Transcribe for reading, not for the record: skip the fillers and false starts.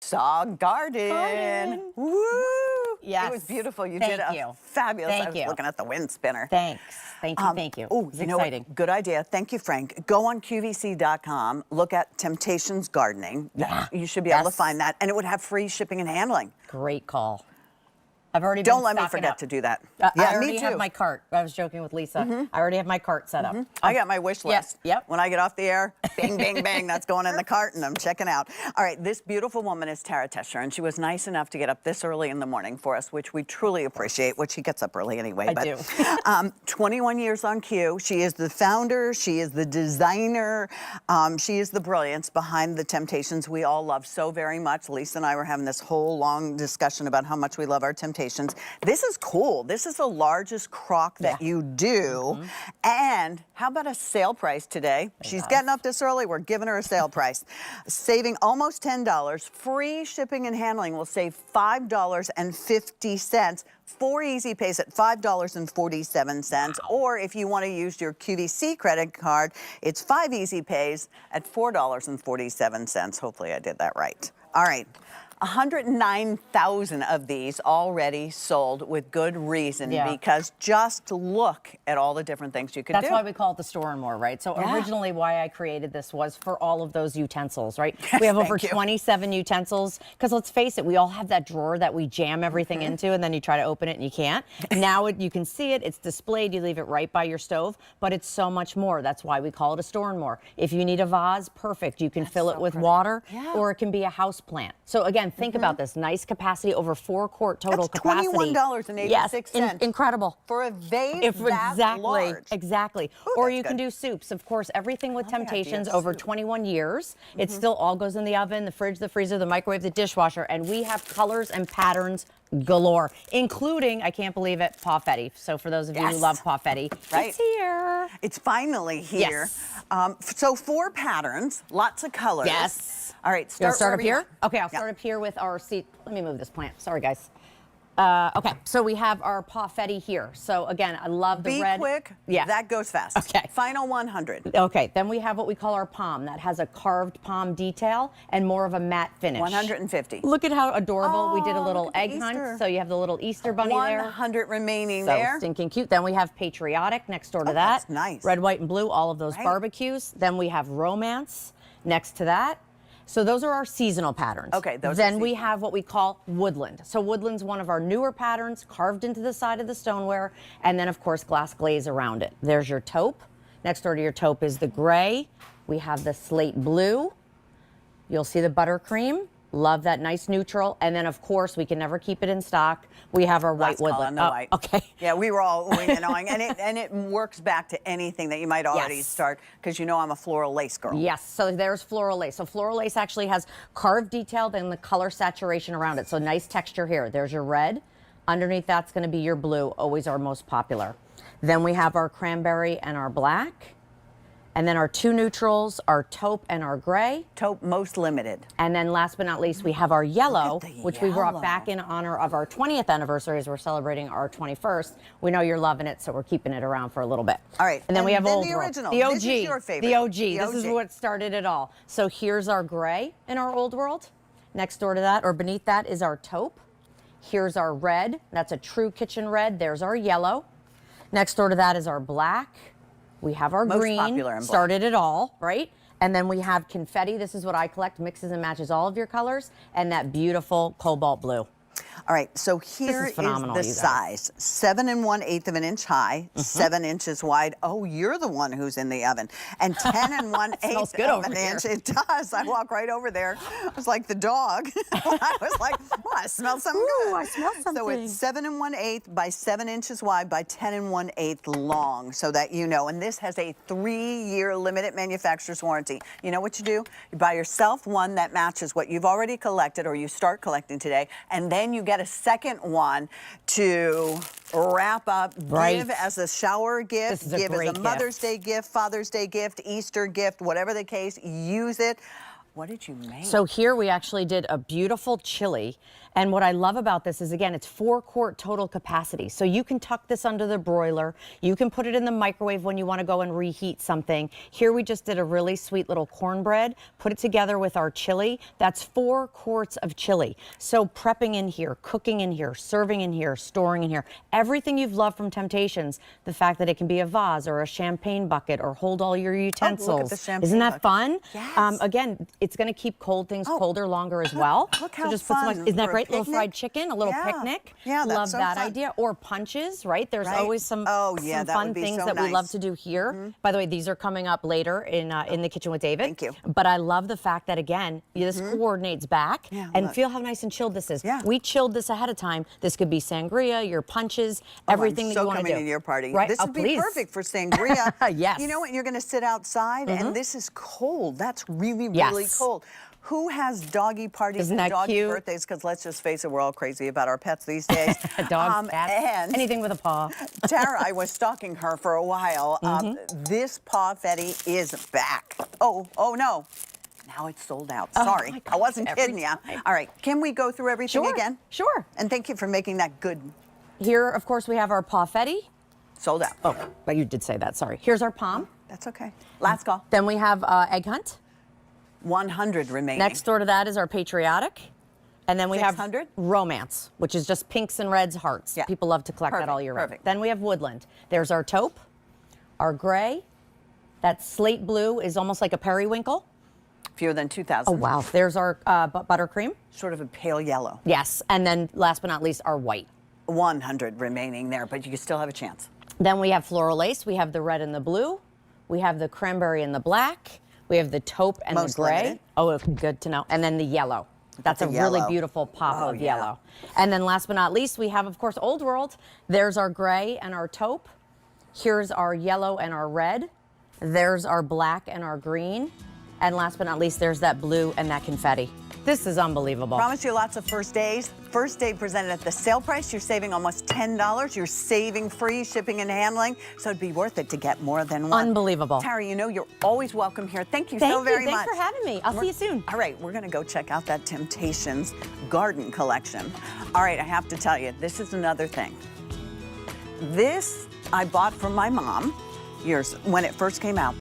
saw garden. Woo! Yes. It was beautiful. You Thank did you. a fabulous. Thank I was you. looking at the wind spinner. Thanks. Thank you. Thank you. Oh, It's you know exciting. what? Good idea. Thank you, Frank. Go on QVC.com. Look at Temp-tations Gardening. Yeah. You should be able to find that, and it would have free shipping and handling. Great call. I've already Don't been let me stocking forget up. to do that. I Yeah, already me too. have my cart. I was joking with Lisa. I already have my cart set up. I got my wish list. Yep. When I get off the air, bing, bing, bang, that's going in the cart, and I'm checking out. All right, this beautiful woman is Tara Tesher, and she was nice enough to get up this early in the morning for us, which we truly appreciate, which she gets up early anyway. I do. 21 years on Q. She is the founder. She is the designer. She is the brilliance behind the Temp-tations we all love so very much. Lisa and I were having this whole long discussion about how much we love our Temp-tations. This is cool. This is the largest crock that you do. And how about a sale price today? She's getting up this early. We're giving her a sale price. Saving almost $10. Free shipping and handling will save $5.50. 4 easy pays at $5.47. Or if you want to use your QVC credit card, it's 5 easy pays at $4.47. Hopefully I did that right. All right. 109,000 of these already sold with good reason because just look at all the different things you could do. That's why we call it the store and more, right? So originally why I created this was for all of those utensils, right? Yes, we have over 27 utensils because let's face it, we all have that drawer that we jam everything into and then you try to open it and you can't. Now you can see it, it's displayed, you leave it right by your stove, but it's so much more. That's why we call it a store and more. If you need a vase, perfect. You can fill it with water or it can be a house plant. So again, think about this. Nice capacity, over 4-quart total capacity. $21.86. Yes, incredible. For a vase that large. Exactly. Ooh, or you can do soups. Of course, everything with Temp-tations over 21 years. It still all goes in the oven, the fridge, the freezer, the microwave, the dishwasher, and we have colors and patterns galore, including, I can't believe it, Pawfetti. So for those of you who love Pawfetti, it's here. It's finally here. So 4 patterns, lots of colors. Yes. All right, start up here? Okay, I'll start up here with our seat. Let me move this plant. Sorry, guys. Okay, so we have our Pawfetti here. So again, I love the red. Be quick. Yeah. That goes fast. Okay. Final 100. Okay, then we have what we call our palm. That has a carved palm detail and more of a matte finish. 150. Look at how adorable. We did a little egg hunt. So you have the little Easter bunny there. 100 remaining so there. Stinking cute. Then we have patriotic next door to that. That's nice. Red, white, and blue, all of those barbecues. Then we have romance next to that. So those are our seasonal patterns. Okay, those Then we have what we call woodland. So woodland's one of our newer patterns, carved into the side of the stoneware, and then of course glass glaze around it. There's your taupe. Next door to your taupe is the gray. We have the slate blue. You'll see the buttercream. Love that nice neutral. And then of course we can never keep it in stock. We have our white woodland. White. Okay. Yeah, we were all annoying, and it works back to anything that you might already start, because you know I'm a floral lace girl. Yes, so there's floral lace. So floral lace actually has carved detail, then the color saturation around it. So nice texture here. There's your red. Underneath that's going to be your blue, always our most popular. Then we have our cranberry and our black. And then our 2 neutrals, our taupe and our gray. Taupe most limited. And then last but not least, we have our yellow, which we brought back in honor of our 20th anniversary as we're celebrating our 21st. We know you're loving it, so we're keeping it around for a little bit. All right. And then we have Old the World. original. The OG. This is your favorite. The OG. This is what started it all. So here's our gray in our Old World. Next door to that, or beneath that, is our taupe. Here's our red. That's a true kitchen red. There's our yellow. Next door to that is our black. We have our green, started it all, right? And then we have confetti. This is what I collect, mixes and matches all of your colors, and that beautiful cobalt blue. All right, so here is the size. 7 1/8 of an inch high, 7 inches wide. Oh, you're the one who's in the oven. And 10 1/8 of an inch. It does. I walk right over there. I was like the dog. I was like, oh, I smell something good. I smell something. So it's 7 1/8 by 7 inches wide by 10 1/8 long, so that you know. And this has a 3-year limited manufacturer's warranty. You know what you do? You buy yourself one that matches what you've already collected, or you start collecting today, and then you get a second one to wrap up, give as a shower gift, give as a Mother's Day gift, Father's Day gift, Easter gift, whatever the case, use it. What did you make? So here we actually did a beautiful chili, And what I love about this is, again, it's 4-quart total capacity. So you can tuck this under the broiler. You can put it in the microwave when you want to go and reheat something. Here we just did a really sweet little cornbread, put it together with our chili. That's 4 quarts of chili. So prepping in here, cooking in here, serving in here, storing in here, everything you've loved from Temptations, the fact that it can be a vase or a champagne bucket or hold all your utensils. Look at the champagne Isn't that bucket. fun? Yes. Again, it's going to keep cold things colder longer as well. Look so how just put fun. some, isn't that For a great? Little fried picnic? chicken, a little Yeah. picnic. Yeah, that's Love so that fun. idea. Or punches, right? There's Right. always some, Oh, yeah, some that fun would be things so that we love nice. to do here. By the way, these are coming up later in the kitchen with David. Thank you. But I love the fact that, again, this coordinates back. Yeah, and look. feel how nice and chilled this is. Yeah. We chilled this ahead of time. This could be sangria, your punches, Oh, everything I'm that so you want to do. coming to your party. Right? This Oh, would be please. perfect for sangria. Yes. You know what? You're going to sit outside, and this is cold. That's really, Yes. really cold. Who has doggy parties Isn't and that doggy cute? birthdays? Because let's just face it, we're all crazy about our pets these days. Dogs, cats, and anything with a paw. Tara, I was stalking her for a while. This paw fetty is back. Oh no. Now it's sold out. Sorry. my I gosh, wasn't every kidding you. time. All right. Can we go through everything Sure, again? sure. And thank you for making that good. Here, of course, we have our pawfetti. Sold out. Oh, but you did say that, sorry. Here's our palm. That's okay. Last call. Then we have egg hunt. 100 remaining. Next door to that is our patriotic. And then we 600? have romance, which is just pinks and reds, hearts. Yeah. People love to collect that all year round. Perfect. Then we have woodland. There's our taupe, our gray. That slate blue is almost like a periwinkle. Fewer than 2,000. Oh, wow. There's our buttercream. Sort of a pale yellow. Yes. And then last but not least, our white. 100 remaining there, but you still have a chance. Then we have floral lace. We have the red and the blue. We have the cranberry and the black. We have the taupe and Most the gray. limited. Oh, okay, good to know. And then the yellow. That's a the really yellow. beautiful pop Oh, of yeah. yellow. And then last but not least, we have, of course, Old World. There's our gray and our taupe. Here's our yellow and our red. There's our black and our green. And last but not least, there's that blue and that confetti. This is unbelievable. Promise you lots of first days. First day presented at the sale price. You're saving almost $10. You're saving free shipping and handling. So it'd be worth it to get more than one. Unbelievable. Tara, you know you're always welcome here. Thank you Thank so you. very much. Thanks for having me. I'll see you soon. All right, we're gonna go check out that Temptations garden collection. All right, I have to tell you, this is another thing. This I bought from my mom years when it first came out.